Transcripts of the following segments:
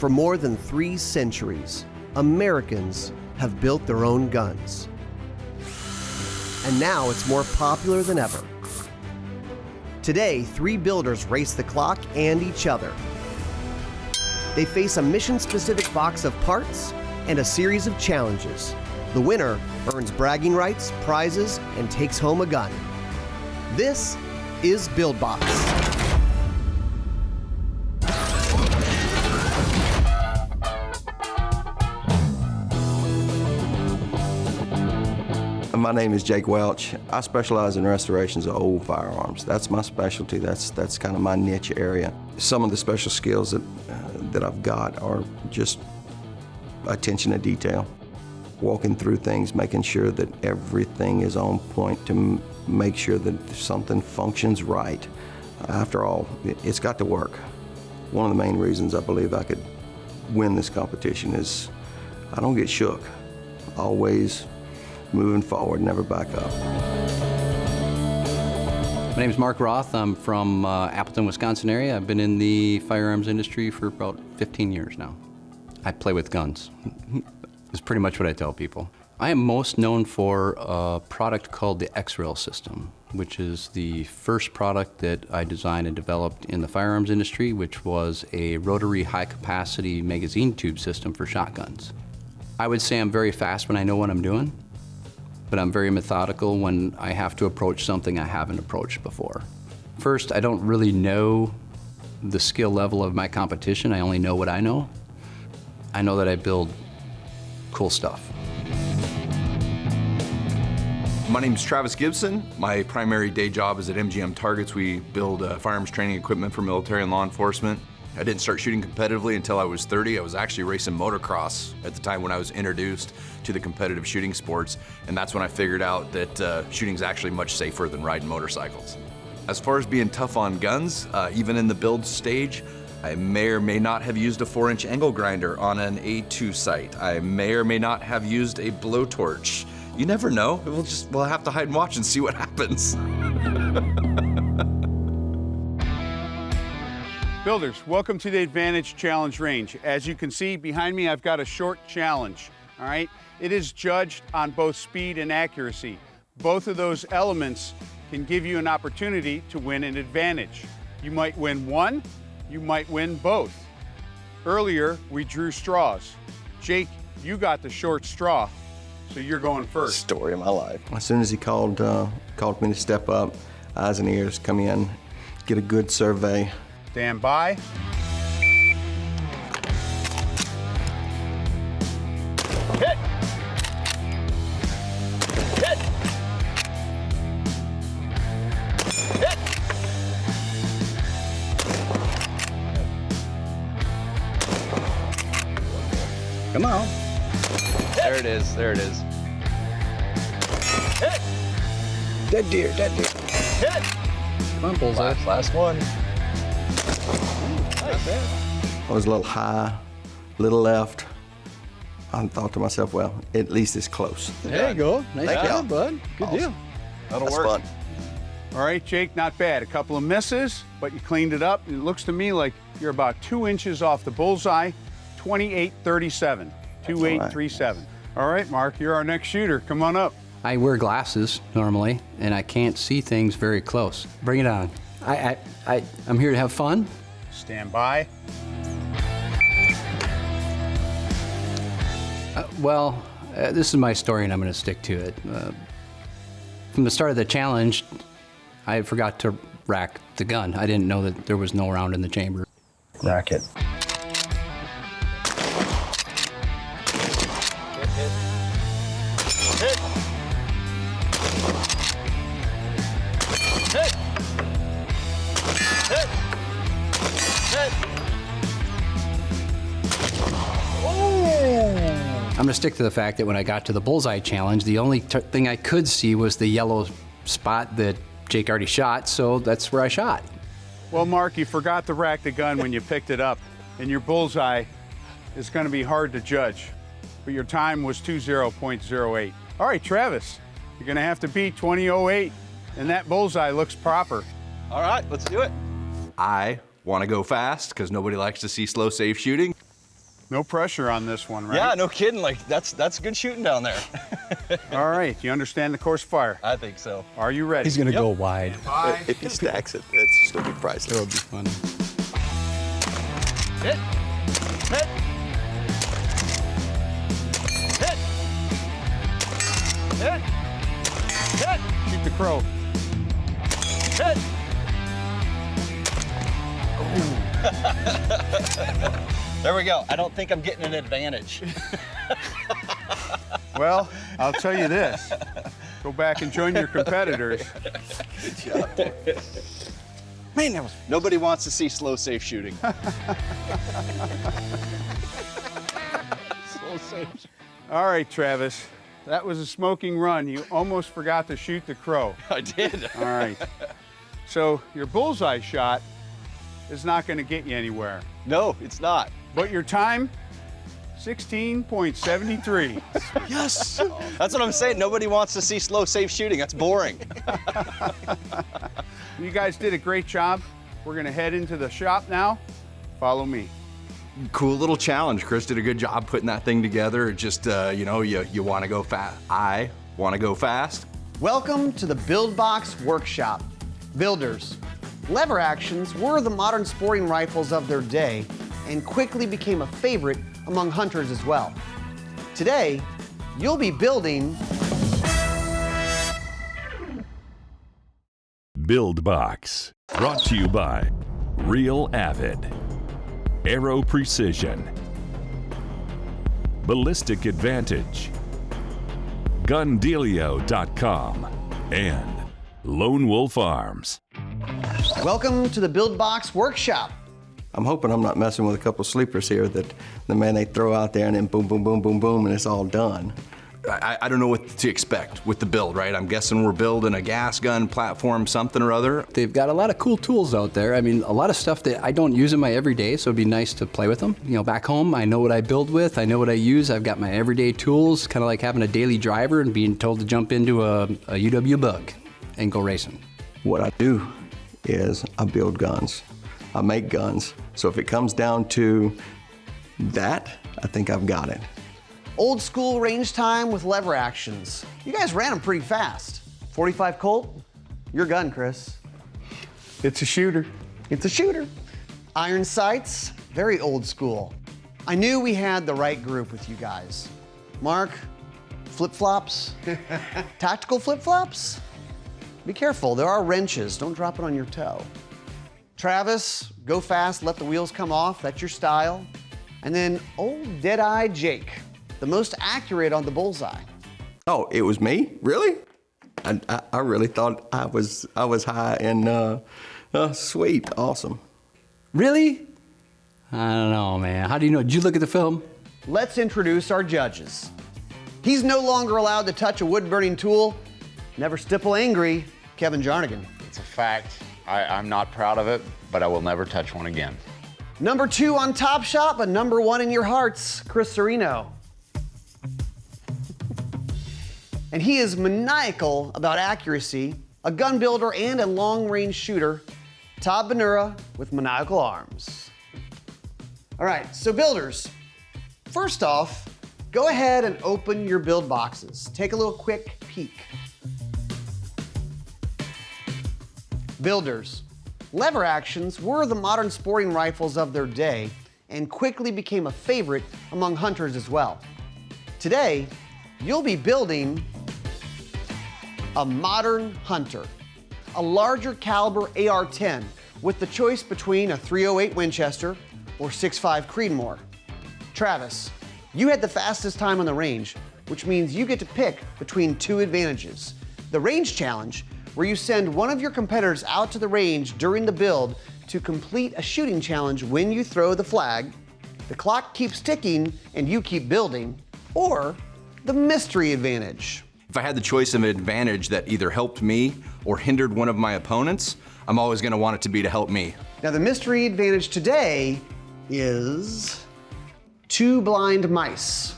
For more than 3 centuries, Americans have built their own guns. And now it's more popular than ever. Today, 3 builders race the clock and each other. They face a mission-specific box of parts and a series of challenges. The winner earns bragging rights, prizes, and takes home a gun. This is BuildBox. My name is Jake Welch. I specialize in restorations of old firearms. That's my specialty. That's kind of my niche area. Some of the special skills that I've got are just attention to detail, walking through things, making sure that everything is on point to make sure that something functions right. After all, it's got to work. One of the main reasons I believe I could win this competition is I don't get shook. Always moving forward, never back up. My name is Mark Roth. I'm from Appleton, Wisconsin area. I've been in the firearms industry for about 15 years now. I play with guns. It's pretty much what I tell people. I am most known for a product called the X-Rail system, which is the first product that I designed and developed in the firearms industry, which was a rotary high-capacity magazine tube system for shotguns. I would say I'm very fast when I know what I'm doing, but I'm very methodical when I have to approach something I haven't approached before. First, I don't really know the skill level of my competition. I only know what I know. I know that I build cool stuff. My name is Travis Gibson. My primary day job is at MGM Targets. We build firearms training equipment for military and law enforcement. I didn't start shooting competitively until I was 30. I was actually racing motocross at the time when I was introduced to the competitive shooting sports, and that's when I figured out that shooting's actually much safer than riding motorcycles. As far as being tough on guns, even in the build stage, I may or may not have used a 4-inch angle grinder on an A2 sight. I may or may not have used a blowtorch. You never know. We'll have to hide and watch and see what happens. Builders, welcome to the Advantage Challenge Range. As you can see behind me, I've got a short challenge, all right? It is judged on both speed and accuracy. Both of those elements can give you an opportunity to win an advantage. You might win one, you might win both. Earlier, we drew straws. Jake, you got the short straw, so you're going first. Story of my life. As soon as he called me to step up, eyes and ears, come in, get a good survey. Stand by. Hit! Hit! Hit! Come on. Hit! There it is, there it is. Hit! Dead deer, dead deer. Hit! Come on, bullseye. Last one. I was a little high, a little left. I thought to myself, well, at least it's close. There you go. Nice Thank job, you. bud. Good deal. That'll That's work. fun. All right, Jake, not bad. A couple of misses, but you cleaned it up. It looks to me like you're about 2 inches off the bullseye, 28.37, 28.37. All right, Mark, you're our next shooter. Come on up. I wear glasses normally, and I can't see things very close. Bring it on. I'm here to have fun. Stand by. This is my story, and I'm going to stick to it. From the start of the challenge, I forgot to rack the gun. I didn't know that there was no round in the chamber. Rack it. I'm going to stick to the fact that when I got to the bullseye challenge, the only thing I could see was the yellow spot that Jake already shot, so that's where I shot. Well, Mark, you forgot to rack the gun when you picked it up, and your bullseye is going to be hard to judge, but your time was 20.08. All right, Travis, you're going to have to beat 20.08, and that bullseye looks proper. All right, let's do it. I want to go fast because nobody likes to see slow, safe shooting. No pressure on this one, right? Yeah, no kidding. Like that's good shooting down there. All right, you understand the course of fire. I think so. Are you ready? He's gonna go wide. If he stacks it, it's still be priceless. It'll be fun. Hit. Hit. Hit. Hit. Hit. Shoot the crow. Hit. There we go. I don't think I'm getting an advantage. Well, I'll tell you this. Go back and join your competitors. Man, that was... Nobody wants to see slow, safe shooting. Slow, safe. All right, Travis. That was a smoking run. You almost forgot to shoot the crow. I did. All right. So your bullseye shot is not going to get you anywhere. No, it's not. But your time, 16.73. Yes. That's what I'm saying. Nobody wants to see slow, safe shooting. That's boring. You guys did a great job. We're going to head into the shop now. Follow me. Cool little challenge. Chris did a good job putting that thing together. It just, you know, you want to go fast. I want to go fast. Welcome to the Build Box Workshop. Builders, lever actions were the modern sporting rifles of their day and quickly became a favorite among hunters as well. Today, you'll be building Build Box, brought to you by Real Avid, Aero Precision, Ballistic Advantage, Gundealio.com, and Lone Wolf Arms. Welcome to the Build Box Workshop. I'm hoping I'm not messing with a couple sleepers here that the man they throw out there and then boom, boom, boom, boom, boom, and it's all done. I don't know what to expect with the build, right? I'm guessing we're building a gas gun platform, something or other. They've got a lot of cool tools out there. I mean, a lot of stuff that I don't use in my everyday, so it'd be nice to play with them. You know, back home, I know what I build with, I know what I use. I've got my everyday tools, kind of like having a daily driver and being told to jump into a UW Bug and go racing. What I do is I build guns. I make guns. So if it comes down to that, I think I've got it. Old school range time with lever actions. You guys ran them pretty fast. 45 Colt, your gun, Chris. It's a shooter. It's a shooter. Iron sights, very old school. I knew we had the right group with you guys. Mark, flip-flops, tactical flip-flops. Be careful, there are wrenches, don't drop it on your toe. Travis, go fast, let the wheels come off, that's your style. And then old Dead-Eye Jake, the most accurate on the bullseye. Oh, it was me? Really? I really thought I was high and sweet, awesome. Really? I don't know, man. How do you know? Did you look at the film? Let's introduce our judges. He's no longer allowed to touch a wood-burning tool. Never stipple angry, Kevin Jarnagin. It's a fact. I'm not proud of it, but I will never touch one again. Number 2 on Top Shot, but number 1 in your hearts, Chris Cerino. And he is maniacal about accuracy, a gun builder and a long-range shooter, Todd Bonura with Maniacal Arms. All right, so builders, first off, go ahead and open your build boxes. Take a little quick peek. Builders, lever actions were the modern sporting rifles of their day and quickly became a favorite among hunters as well. Today, you'll be building a modern hunter, a larger caliber AR-10 with the choice between a .308 Winchester or .65 Creedmoor. Travis, you had the fastest time on the range, which means you get to pick between 2 advantages. The range challenge, where you send one of your competitors out to the range during the build to complete a shooting challenge when you throw the flag, the clock keeps ticking and you keep building, or the mystery advantage. If I had the choice of an advantage that either helped me or hindered one of my opponents, I'm always going to want it to be to help me. Now the mystery advantage today is 2 blind mice.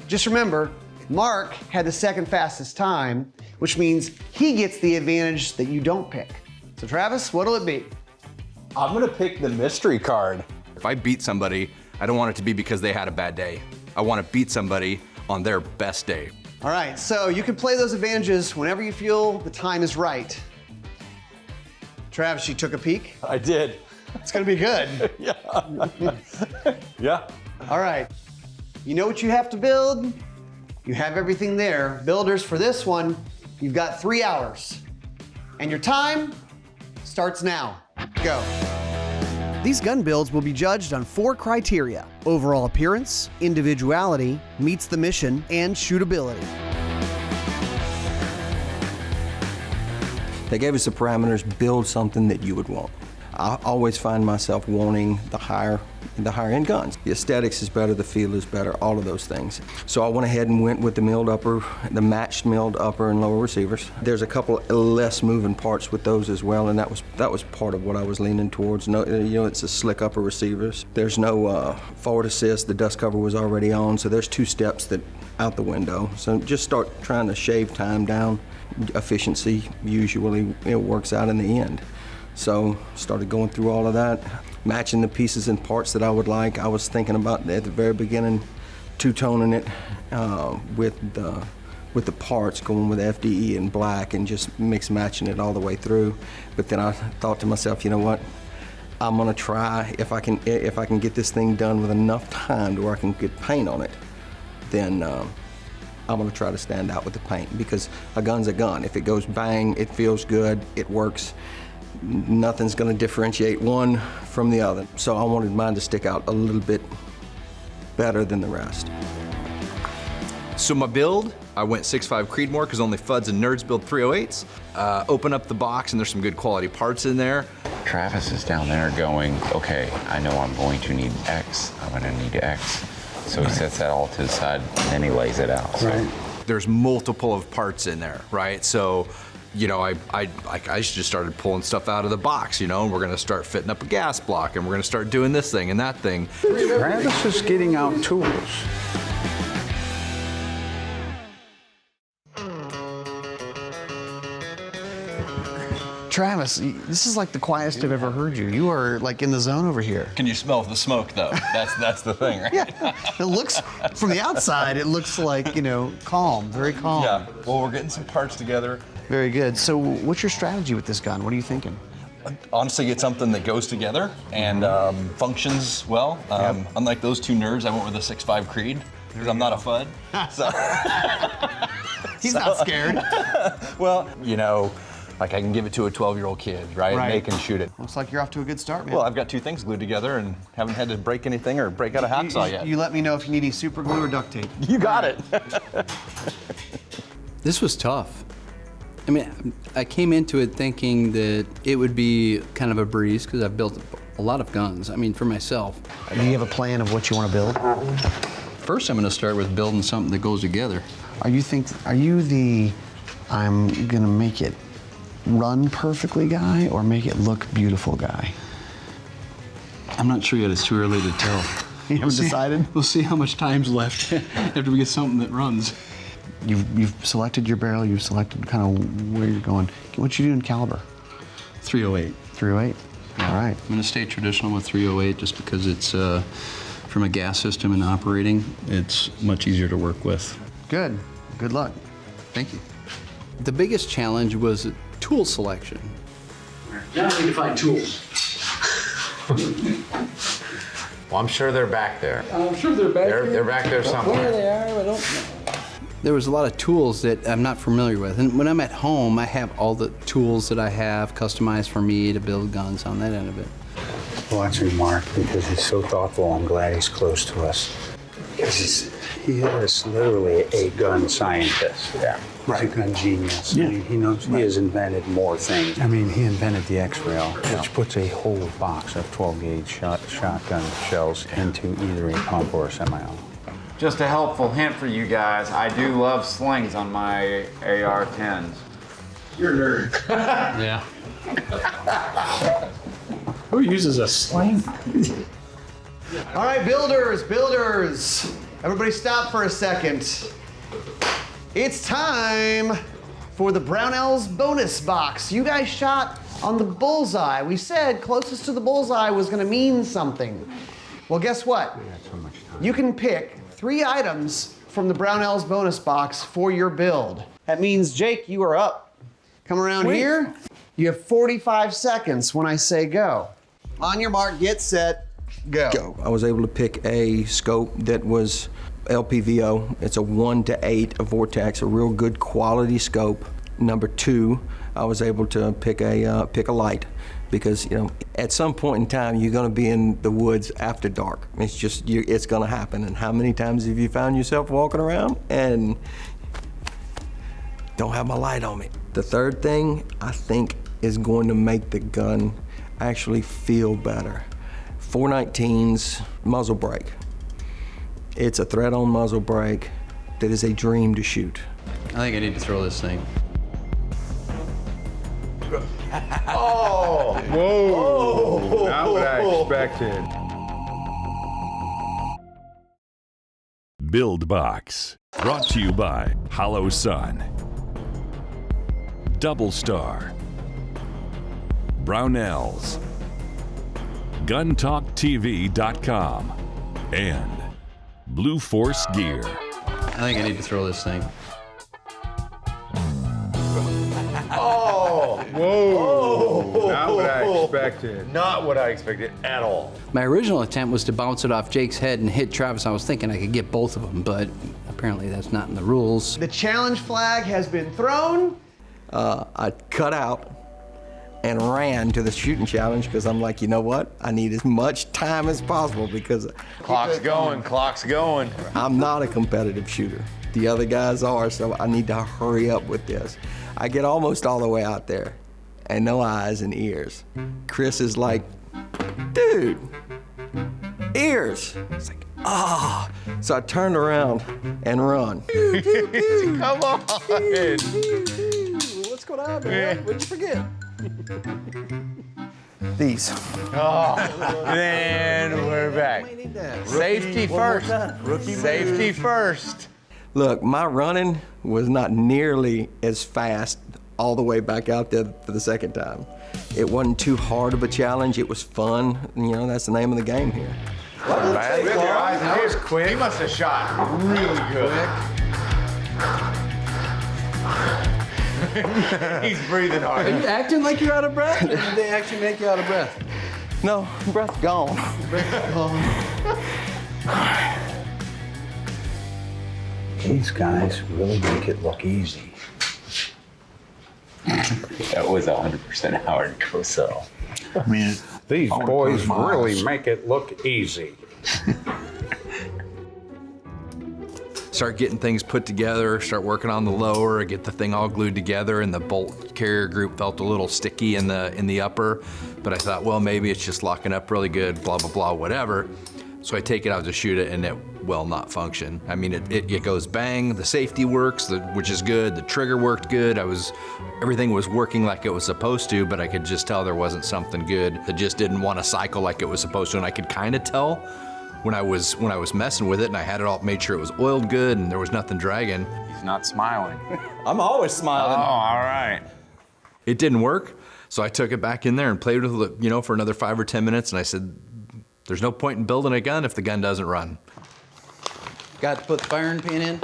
Just remember, Mark had the second fastest time, which means he gets the advantage that you don't pick. So Travis, what'll it be? I'm gonna pick the mystery card. If I beat somebody, I don't want it to be because they had a bad day. I want to beat somebody on their best day. All right, so you can play those advantages whenever you feel the time is right. Travis, you took a peek? I did. It's gonna be good. Yeah. All right, you know what you have to build? You have everything there. Builders, for this one, you've got 3 hours. And your time starts now. Go. These gun builds will be judged on 4 criteria: overall appearance, individuality, meets the mission, and shootability. They gave us the parameters, build something that you would want. I always find myself wanting the higher end guns. The aesthetics is better, the feel is better, all of those things. So I went ahead and went with the milled upper, the matched milled upper and lower receivers. There's a couple less moving parts with those as well, and that was part of what I was leaning towards. No, it's a slick upper receivers. There's no forward assist. The dust cover was already on, so there's 2 steps that out the window. So just start trying to shave time down. Efficiency usually it works out in the end. So started going through all of that, matching the pieces and parts that I would like. I was thinking about at the very beginning, two-toning it with the parts, going with FDE and black and just matching it all the way through. But then I thought to myself, you know what? I'm gonna try if I can get this thing done with enough time to where I can get paint on it. Then I'm gonna try to stand out with the paint, because a gun's a gun. If it goes bang, it feels good, it works. Nothing's gonna differentiate one from the other. So I wanted mine to stick out a little bit better than the rest. So my build, I went 6.5 Creedmoor because only fuds and nerds build 308s. Open up the box and there's some good quality parts in there. Travis is down there going, okay, I know I'm going to need X, I'm gonna need X. So he sets that all to the side and then he lays it out. So. Right. There's multiple of parts in there, right? So, you know, I just started pulling stuff out of the box, you know, and we're gonna start fitting up a gas block and we're gonna start doing this thing and that thing. Travis is getting out tools. Travis, this is like the quietest I've ever heard you. You are like in the zone over here. Can you smell the smoke though? That's the thing, right? Yeah, it looks, from the outside, it looks like, you know, calm, very calm. Yeah, well, we're getting some parts together. Very good. So what's your strategy with this gun? What are you thinking? Honestly, get something that goes together and functions well. Unlike those 2 nerds, I went with a 6.5 Creed because I'm not a FUD. So. He's not scared. Well, you know, like I can give it to a 12-year-old kid, right? And they can shoot it. Looks like you're off to a good start, man. Well, I've got 2 things glued together and haven't had to break anything or break out a hacksaw yet. You let me know if you need any super glue or duct tape. You got it. This was tough. I mean, I came into it thinking that it would be kind of a breeze because I've built a lot of guns. I mean, for myself. Do you have a plan of what you want to build? First, I'm going to start with building something that goes together. Are you the I'm gonna make it run perfectly guy or make it look beautiful guy? I'm not sure yet. It's too early to tell. You haven't decided? We'll see how much time's left after we get something that runs. You've selected your barrel. You've selected kind of where you're going. What you do in caliber? 308. 308. All right. I'm going to stay traditional with 308 just because it's from a gas system and operating, it's much easier to work with. Good. Good luck. Thank you. The biggest challenge was tool selection. Now we need to find tools. Well, I'm sure they're back there. I'm sure they're back there. They're back there somewhere. Where they are, I don't know. There was a lot of tools that I'm not familiar with. And when I'm at home, I have all the tools that I have customized for me to build guns on that end of it. Watching Mark, because he's so thoughtful, I'm glad he's close to us. Because he is literally a gun scientist. Yeah. He's a gun genius. Yeah. I mean, he knows, he has invented more things. I mean, he invented the X-Rail, which puts a whole box of 12-gauge shotgun shells into either a pump or a semi-auto. Just a helpful hint for you guys, I do love slings on my AR-10s. You're a nerd. Yeah. Who uses a sling? All right, builders. Everybody stop for a second. It's time for the Brownells bonus box. You guys shot on the bullseye. We said closest to the bullseye was gonna mean something. Well, guess what? You can pick 3 items from the Brownells bonus box for your build. That means, Jake, you are up. Come around here. You have 45 seconds when I say go. On your mark, get set, go. I was able to pick a scope that was LPVO. It's a 1-to-8 Vortex, a real good quality scope. Number 2, I was able to pick a light, because at some point in time you're going to be in the woods after dark. It's just it's going to happen. And how many times have you found yourself walking around and don't have my light on me? The third thing I think is going to make the gun actually feel better. 419's muzzle brake. It's a thread-on muzzle brake that is a dream to shoot. I think I need to throw this thing. Oh! Whoa! Not what I expected. Build Box. Brought to you by Hollow Sun, Double Star, Brownells, GunTalkTV.com, and Blue Force Gear. I think I need to throw this thing. Oh! Whoa! Not what I expected. Not what I expected at all. My original attempt was to bounce it off Jake's head and hit Travis. I was thinking I could get both of them, but apparently that's not in the rules. The challenge flag has been thrown. I cut out and ran to the shooting challenge because I'm like, you know what? I need as much time as possible because Clock's going, clock's going. I'm not a competitive shooter. The other guys are, so I need to hurry up with this. I get almost all the way out there and no eyes and ears. Chris is like, dude, ears. It's like, ah. So I turned around and run. Come on. What's going on, man? What'd you forget? These. Oh, then we're back. Safety first. Safety first. Look, my running was not nearly as fast all the way back out there for the second time. It wasn't too hard of a challenge. It was fun. That's the name of the game here. That was quick. He must have shot really good. He's breathing hard. Are you acting like you're out of breath? Or did they actually make you out of breath? No, breath gone. These guys really make it look easy. That was 100% Howard Cosell. I mean, these boys really make it look easy. Start getting things put together, start working on the lower, get the thing all glued together, and the bolt carrier group felt a little sticky in the upper, but I thought, well, maybe it's just locking up really good, blah, blah, blah, whatever. So I take it out to shoot it, and it will not function. I mean, it goes bang, the safety works, which is good, the trigger worked good, everything was working like it was supposed to, but I could just tell there wasn't something good. It just didn't want to cycle like it was supposed to, and I could kind of tell when I was messing with it, and I had it all, made sure it was oiled good, and there was nothing dragging. He's not smiling. I'm always smiling. Oh, all right. It didn't work, so I took it back in there and played with it, for another 5 or 10 minutes, and I said, there's no point in building a gun if the gun doesn't run. Got to put the firing pin in?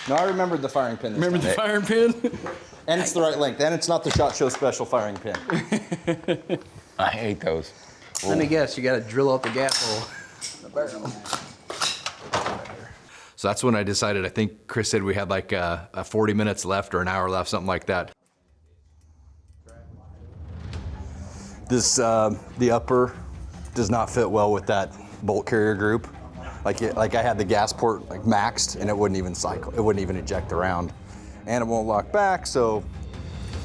No, I remembered the firing pin. Remember the firing pin? And it's the right length, and it's not the SHOT Show special firing pin. I hate those. Let me guess, you got to drill out the gap hole in the barrel. So that's when I decided, I think Chris said we had like 40 minutes left or an hour left, something like that. This, the upper does not fit well with that bolt carrier group. Like I had the gas port maxed and it wouldn't even cycle. It wouldn't even eject around. And it won't lock back, so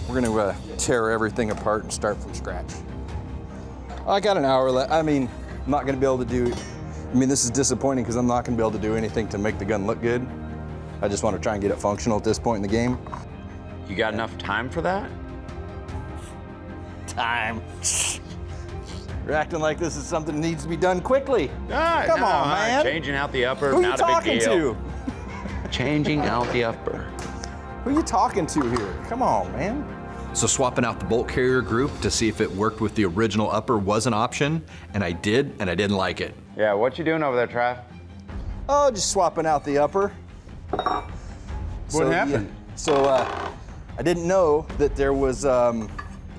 we're gonna tear everything apart and start from scratch. I got an hour left. I mean, I'm not gonna be able to do, this is disappointing because I'm not gonna be able to do anything to make the gun look good. I just want to try and get it functional at this point in the game. You got enough time for that? Time. You're acting like this is something that needs to be done quickly. Come on, man. Changing out the upper, Who are you not a big talking deal. to? Changing out the upper. Who are you talking to here? Come on, man. So swapping out the bolt carrier group to see if it worked with the original upper was an option, and I did, and I didn't like it. Yeah, what you doing over there, Trav? Oh, just swapping out the upper. What happened? I didn't know that there was, I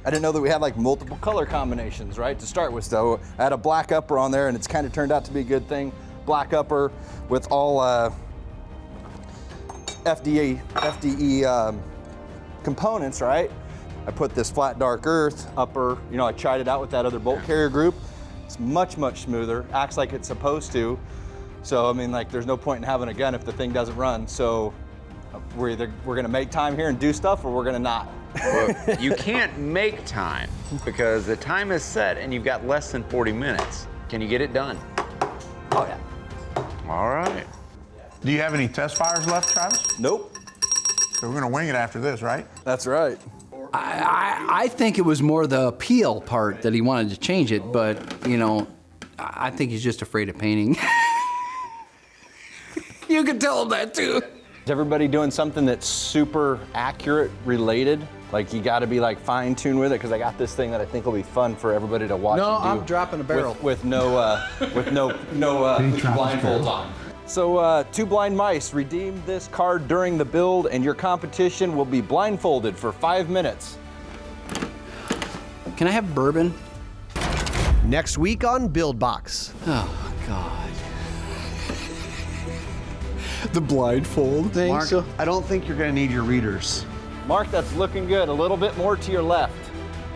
didn't know that we had like multiple color combinations, right, to start with. So I had a black upper on there, and it's kind of turned out to be a good thing. Black upper with all FDE components, right? I put this flat dark earth upper, you know, I tried it out with that other bolt carrier group. It's much, much smoother, acts like it's supposed to. So, I mean, like, there's no point in having a gun if the thing doesn't run. So we're gonna make time here and do stuff, or we're gonna not. Well, you can't make time because the time is set and you've got less than 40 minutes. Can you get it done? Oh yeah. All right. Do you have any test fires left, Travis? Nope. So we're gonna wing it after this, right? That's right. I think it was more the appeal part that he wanted to change it, but, you know, I think he's just afraid of painting. You can tell him that too. Is everybody doing something that's super accurate related? Like, you gotta be like fine-tuned with it, because I got this thing that I think will be fun for everybody to watch. No, and do I'm dropping a barrel. with no blindfolds on. So 2 blind mice, redeem this card during the build, and your competition will be blindfolded for 5 minutes. Can I have bourbon? Next week on Build Box. Oh, God. The blindfold thing. Mark, I don't think you're gonna need your readers. Mark, that's looking good. A little bit more to your left.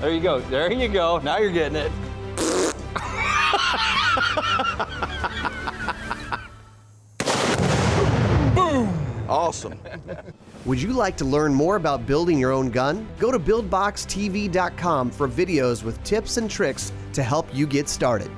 There you go. There you go. Now you're getting it. Awesome. Would you like to learn more about building your own gun? Go to buildboxtv.com for videos with tips and tricks to help you get started.